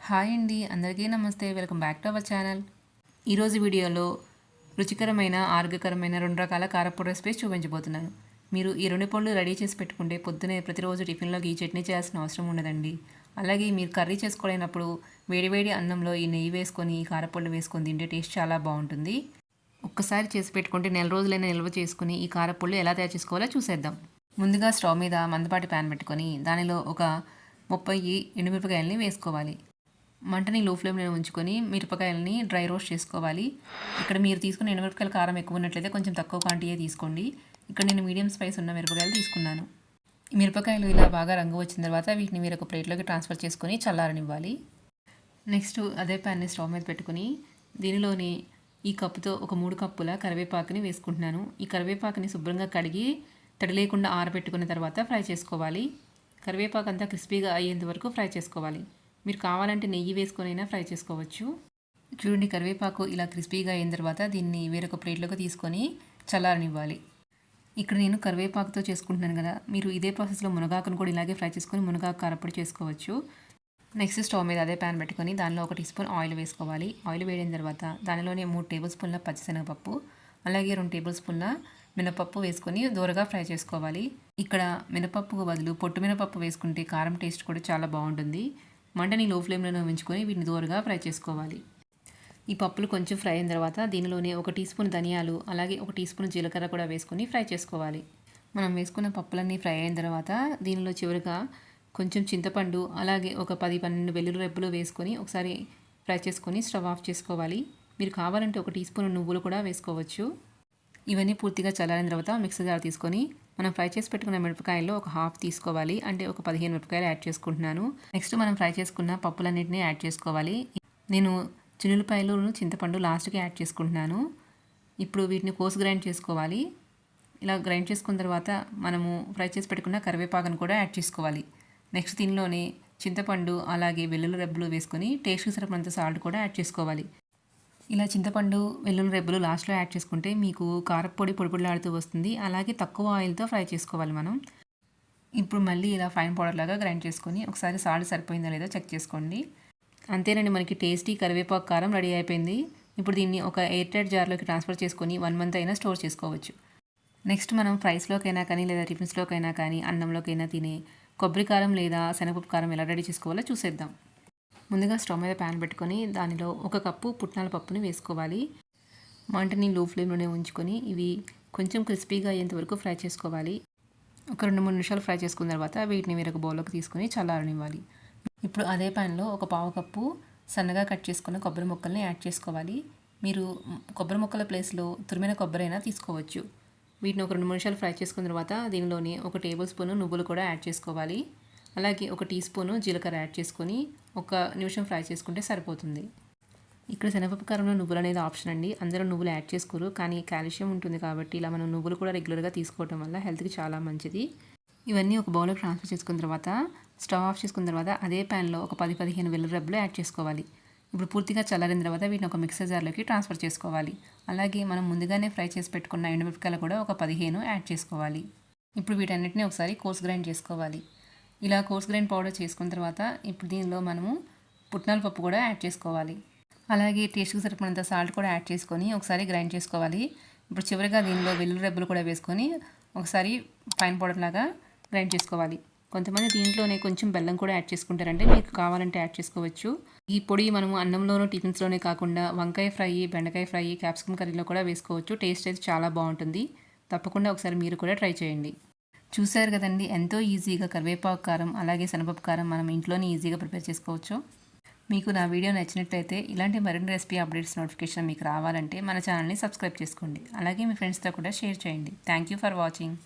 Hi అండి, అందరికీ నమస్తే. Welcome back to our channel. ఈరోజు వీడియోలో రుచికరమైన ఆరోగ్యకరమైన 2 రకాల కారపొడి రెసిపీస్ చూపించబోతున్నాను. మీరు ఈ 2 పళ్ళు రెడీ చేసి పెట్టుకుంటే పొద్దునే ప్రతిరోజు టిఫిన్లోకి ఈ చట్నీ చేయాల్సిన అవసరం ఉండదండి. అలాగే మీరు కర్రీ చేసుకోలేనప్పుడు వేడివేడి అన్నంలో ఈ నెయ్యి వేసుకొని ఈ కారపొడి వేసుకొని తింటే టేస్ట్ చాలా బాగుంటుంది. ఒక్కసారి చేసి పెట్టుకుంటే నెల రోజులైనా నిల్వ చేసుకుని ఈ కారపొడి ఎలా తయారు చేసుకోవాలో చూసేద్దాం. ముందుగా స్టవ్ మీద మందపాటి ప్యాన్ పెట్టుకొని దానిలో ఒక 30 ఎండుమిరపకాయలని వేసుకోవాలి. మంటని లో ఫ్లేమ్లో ఉంచుకొని మిరపకాయలని డ్రై రోస్ట్ చేసుకోవాలి. ఇక్కడ మీరు తీసుకున్న ఎండుమిరపకాయల కారం ఎక్కువ ఉన్నట్లయితే కొంచెం తక్కువ క్వాంటిటీ తీసుకోండి. ఇక్కడ నేను మీడియం స్పైస్ ఉన్న మిరపకాయలు తీసుకున్నాను. మిరపకాయలు ఇలా బాగా రంగు వచ్చిన తర్వాత వీటిని మీరు ఒక ప్లేట్లోకి ట్రాన్స్ఫర్ చేసుకొని చల్లారనివ్వాలి. నెక్స్ట్ అదే ప్యాన్ని స్టవ్ మీద పెట్టుకుని దీనిలోని ఈ కప్పుతో ఒక 3 కప్పుల కరివేపాకుని వేసుకుంటున్నాను. ఈ కరివేపాకుని శుభ్రంగా కడిగి తడి లేకుండా ఆరబెట్టుకున్న తర్వాత ఫ్రై చేసుకోవాలి. కరివేపాకు అంతా క్రిస్పీగా అయ్యేంత వరకు ఫ్రై చేసుకోవాలి. మీరు కావాలంటే నెయ్యి వేసుకొనైనా ఫ్రై చేసుకోవచ్చు. చూడండి, కరివేపాకు ఇలా క్రిస్పీగా అయిన తర్వాత దీన్ని వేరొక ప్లేట్లోకి తీసుకొని చల్లారనివ్వాలి. ఇక్కడ నేను కరివేపాకుతో చేసుకుంటున్నాను కదా, మీరు ఇదే ప్రాసెస్లో మునగాకును కూడా ఇలాగే ఫ్రై చేసుకొని మునగాకు కారపొడి చేసుకోవచ్చు. నెక్స్ట్ స్టవ్ మీద అదే ప్యాన్ పెట్టుకొని దానిలో 1 టీ స్పూన్ ఆయిల్ వేసుకోవాలి. ఆయిల్ వేడిన తర్వాత దానిలోనే 3 టేబుల్ స్పూన్ల పచ్చిశనగపప్పు అలాగే 2 టేబుల్ స్పూన్ల మినపప్పు వేసుకొని దూరగా ఫ్రై చేసుకోవాలి. ఇక్కడ మినపప్పుకు బదులు పొట్టు మినపప్పు వేసుకుంటే కారం టేస్ట్ కూడా చాలా బాగుంటుంది. మంటని లో ఫ్లేమ్లోనే ఉంచుకొని వీటిని దూరగా ఫ్రై చేసుకోవాలి. ఈ పప్పులు కొంచెం ఫ్రై అయిన తర్వాత దీనిలోనే 1 టీ స్పూన్ ధనియాలు అలాగే 1 టీ స్పూన్ జీలకర్ర కూడా వేసుకొని ఫ్రై చేసుకోవాలి. మనం వేసుకున్న పప్పులన్నీ ఫ్రై అయిన తర్వాత దీనిలో చివరిగా కొంచెం చింతపండు అలాగే ఒక 10-12 వెల్లుల్లి రెబ్బలు వేసుకొని ఒకసారి ఫ్రై చేసుకొని స్టవ్ ఆఫ్ చేసుకోవాలి. మీరు కావాలంటే 1 టీ స్పూన్ నువ్వులు కూడా వేసుకోవచ్చు. ఇవన్నీ పూర్తిగా చల్లారిన తర్వాత మిక్సీ జార్ తీసుకొని మనం ఫ్రై చేసి పెట్టుకున్న మిరపకాయల్లో ఒక హాఫ్ తీసుకోవాలి. అంటే ఒక 15 మిరపకాయలు యాడ్ చేసుకుంటున్నాను. నెక్స్ట్ మనం ఫ్రై చేసుకున్న పప్పులన్నింటినీ యాడ్ చేసుకోవాలి. నేను చిన్నులపాయలు చింతపండు లాస్ట్కి యాడ్ చేసుకుంటున్నాను. ఇప్పుడు వీటిని కోర్స్ గ్రైండ్ చేసుకోవాలి. ఇలా గ్రైండ్ చేసుకున్న తర్వాత మనము ఫ్రై చేసి పెట్టుకున్న కరివేపాకును కూడా యాడ్ చేసుకోవాలి. నెక్స్ట్ దీనిలోనే చింతపండు అలాగే వెల్లుల్లి రెబ్బలు వేసుకొని టేస్ట్కి సరిపడినంత సాల్ట్ కూడా యాడ్ చేసుకోవాలి. ఇలా చింతపండు వెల్లుల్లి రెబ్బలు లాస్ట్లో యాడ్ చేసుకుంటే మీకు కారపొడి పొడిలాడుతూ వస్తుంది. అలాగే తక్కువ ఆయిల్తో ఫ్రై చేసుకోవాలి మనం. ఇప్పుడు మళ్ళీ ఇలా ఫైన్ పౌడర్ లాగా గ్రైండ్ చేసుకొని ఒకసారి సాల్ట్ సరిపోయిందో లేదో చెక్ చేసుకోండి. అంతేనండి, మనకి టేస్టీ కరివేపాకు కారం రెడీ అయిపోయింది. ఇప్పుడు దీన్ని ఒక ఎయిర్ టైట్ జార్లోకి ట్రాన్స్ఫర్ చేసుకొని 1 మంత్ అయినా స్టోర్ చేసుకోవచ్చు. నెక్స్ట్ మనం ఫ్రైస్లోకైనా కానీ లేదా టిఫిన్స్లోకైనా కానీ అన్నంలోకైనా తినే కొబ్బరి కారం లేదా శనగపప్పు కారం ఎలా రెడీ చేసుకోవాలో చూసేద్దాం. ముందుగా స్టవ్ మీద ప్యాన్ పెట్టుకొని దానిలో 1 కప్పు పుట్నాల పప్పుని వేసుకోవాలి. మంటని లో ఫ్లేమ్లోనే ఉంచుకొని ఇవి కొంచెం క్రిస్పీగా అయ్యేంత వరకు ఫ్రై చేసుకోవాలి. ఒక 2-3 నిమిషాలు ఫ్రై చేసుకున్న తర్వాత వీటిని వేరొక బౌల్లోకి తీసుకొని చల్లారనివ్వాలి. ఇప్పుడు అదే ప్యాన్లో ఒక 1/4 కప్పు సన్నగా కట్ చేసుకున్న కొబ్బరి ముక్కల్ని యాడ్ చేసుకోవాలి. మీరు కొబ్బరి ముక్కల ప్లేస్లో తురిమిన కొబ్బరి అయినా తీసుకోవచ్చు. వీటిని ఒక 2-3 నిమిషాలు ఫ్రై చేసుకున్న తర్వాత దీనిలోని 1 టేబుల్ స్పూన్ నువ్వులు కూడా యాడ్ చేసుకోవాలి. అలాగే 1 టీ స్పూను జీలకర్ర యాడ్ చేసుకొని 1 నిమిషం ఫ్రై చేసుకుంటే సరిపోతుంది. ఇక్కడ శనగపప్పు కారంలో నువ్వులు అనేది ఆప్షన్ అండి. అందరూ నువ్వులు యాడ్ చేసుకోరు, కానీ కాల్షియం ఉంటుంది కాబట్టి ఇలా మనం నువ్వులు కూడా రెగ్యులర్గా తీసుకోవడం వల్ల హెల్త్కి చాలా మంచిది. ఇవన్నీ ఒక బౌల్లోకి ట్రాన్స్ఫర్ చేసుకున్న తర్వాత స్టవ్ ఆఫ్ చేసుకున్న తర్వాత అదే ప్యాన్లో ఒక 10-15 వెల్లుల్లి రెబ్బలు యాడ్ చేసుకోవాలి. ఇప్పుడు పూర్తిగా చల్లారిన తర్వాత వీటిని ఒక మిక్సర్ జార్లోకి ట్రాన్స్ఫర్ చేసుకోవాలి. అలాగే మనం ముందుగానే ఫ్రై చేసి పెట్టుకున్న ఎండుమిరపకాయలు కూడా ఒక 15 యాడ్ చేసుకోవాలి. ఇప్పుడు వీటన్నిటిని ఒకసారి కోర్స్ గ్రైండ్ చేసుకోవాలి. ఇలా కోర్స్ గ్రైండ్ పౌడర్ చేసుకున్న తర్వాత ఇప్పుడు దీనిలో మనము పుట్నాల పప్పు కూడా యాడ్ చేసుకోవాలి. అలాగే టేస్ట్కి సరిపడినంత సాల్ట్ కూడా యాడ్ చేసుకొని ఒకసారి గ్రైండ్ చేసుకోవాలి. ఇప్పుడు చివరిగా దీనిలో వెల్లుల్లి రెబ్బలు కూడా వేసుకొని ఒకసారి ఫైన్ పౌడర్ లాగా గ్రైండ్ చేసుకోవాలి. కొంతమంది దీంట్లోనే కొంచెం బెల్లం కూడా యాడ్ చేసుకుంటారంటే మీకు కావాలంటే యాడ్ చేసుకోవచ్చు. ఈ పొడి మనము అన్నంలోనూ టిఫిన్స్లోనే కాకుండా వంకాయ ఫ్రై, బెండకాయ ఫ్రై, క్యాప్సికమ్ కర్రీలో కూడా వేసుకోవచ్చు. టేస్ట్ అయితే చాలా బాగుంటుంది. తప్పకుండా ఒకసారి మీరు కూడా ట్రై చేయండి. చూశారు కదండి, ఎంతో ఈజీగా కరివేపాకు కారం అలాగే శనగపప్పు కారం మనం ఇంట్లోనే ఈజీగా ప్రిపేర్ చేసుకోవచ్చు. మీకు నా వీడియో నచ్చినట్లయితే ఇలాంటి మరిన్ని రెసిపీ అప్డేట్స్ నోటిఫికేషన్ మీకు రావాలంటే మన ఛానల్ని సబ్స్క్రైబ్ చేసుకోండి. అలాగే మీ ఫ్రెండ్స్తో కూడా షేర్ చేయండి. Thank you for watching.